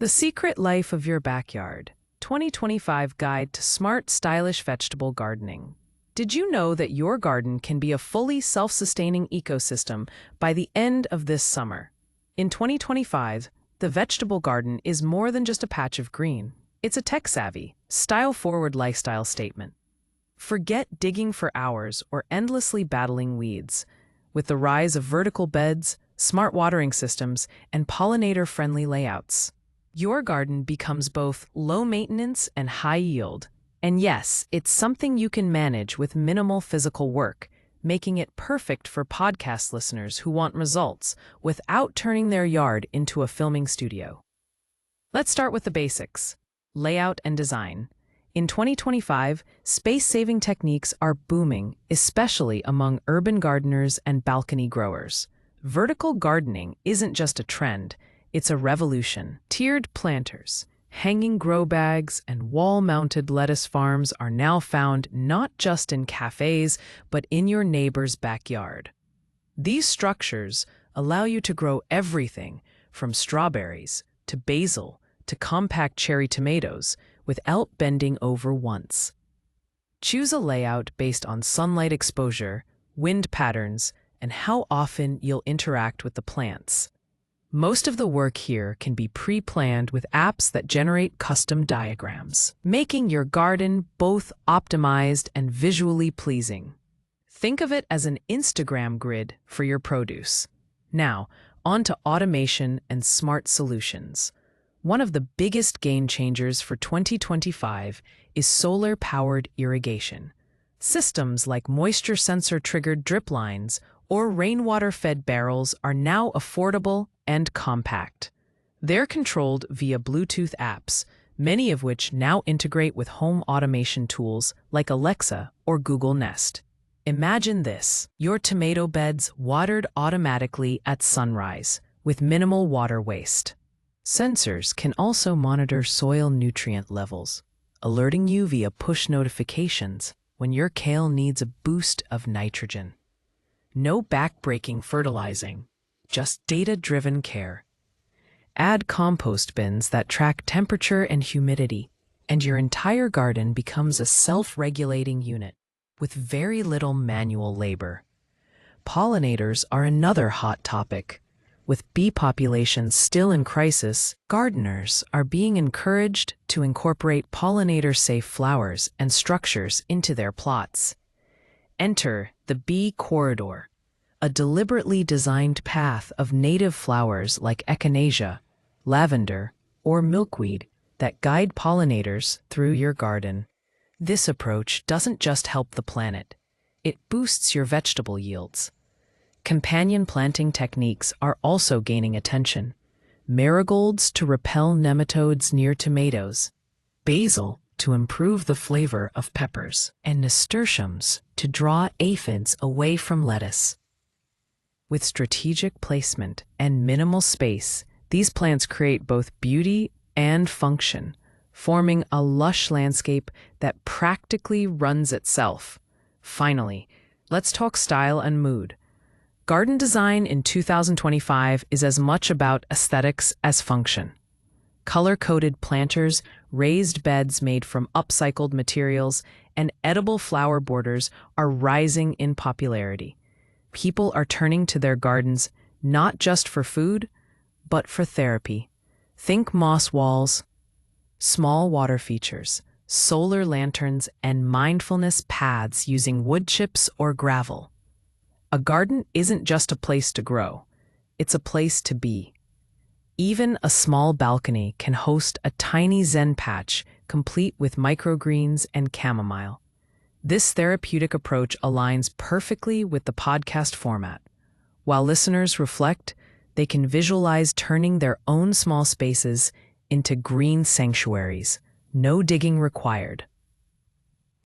The Secret Life of Your Backyard 2025 Guide to Smart, Stylish Vegetable Gardening. Did you know that your garden can be a fully self-sustaining ecosystem by the end of this summer? In 2025, the vegetable garden is more than just a patch of green. It's a tech-savvy, style-forward lifestyle statement. Forget digging for hours or endlessly battling weeds. With the rise of vertical beds, smart watering systems, and pollinator-friendly layouts, your garden becomes both low maintenance and high yield. And yes, it's something you can manage with minimal physical work, making it perfect for podcast listeners who want results without turning their yard into a filming studio. Let's start with the basics: layout and design. In 2025, space-saving techniques are booming, especially among urban gardeners and balcony growers. Vertical gardening isn't just a trend, it's a revolution. Tiered planters, hanging grow bags, and wall-mounted lettuce farms are now found not just in cafes, but in your neighbor's backyard. These structures allow you to grow everything from strawberries to basil to compact cherry tomatoes without bending over once. Choose a layout based on sunlight exposure, wind patterns, and how often you'll interact with the plants. Most of the work here can be pre-planned with apps that generate custom diagrams, making your garden both optimized and visually pleasing. Think of it as an Instagram grid for your produce. Now, on to automation and smart solutions. One of the biggest game changers for 2025 is solar-powered irrigation. Systems like moisture sensor-triggered drip lines or rainwater-fed barrels are now affordable and compact. They're controlled via Bluetooth apps, many of which now integrate with home automation tools like Alexa or Google Nest. Imagine this: your tomato beds watered automatically at sunrise, with minimal water waste. Sensors can also monitor soil nutrient levels, alerting you via push notifications when your kale needs a boost of nitrogen. No back-breaking fertilizing, just data-driven care. Add compost bins that track temperature and humidity, and your entire garden becomes a self-regulating unit with very little manual labor. Pollinators are another hot topic. With bee populations still in crisis, gardeners are being encouraged to incorporate pollinator-safe flowers and structures into their plots. Enter the bee corridor, a deliberately designed path of native flowers like echinacea, lavender, or milkweed that guide pollinators through your garden. This approach doesn't just help the planet, it boosts your vegetable yields. Companion planting techniques are also gaining attention. Marigolds to repel nematodes near tomatoes, basil to improve the flavor of peppers, and nasturtiums to draw aphids away from lettuce. With strategic placement and minimal space, these plants create both beauty and function, forming a lush landscape that practically runs itself. Finally, let's talk style and mood. Garden design in 2025 is as much about aesthetics as function. Color-coded planters, raised beds made from upcycled materials, and edible flower borders are rising in popularity. People are turning to their gardens not just for food, but for therapy. Think moss walls, small water features, solar lanterns, and mindfulness paths using wood chips or gravel. A garden isn't just a place to grow, it's a place to be. Even a small balcony can host a tiny zen patch complete with microgreens and chamomile. This therapeutic approach aligns perfectly with the podcast format. While listeners reflect, they can visualize turning their own small spaces into green sanctuaries. No digging required,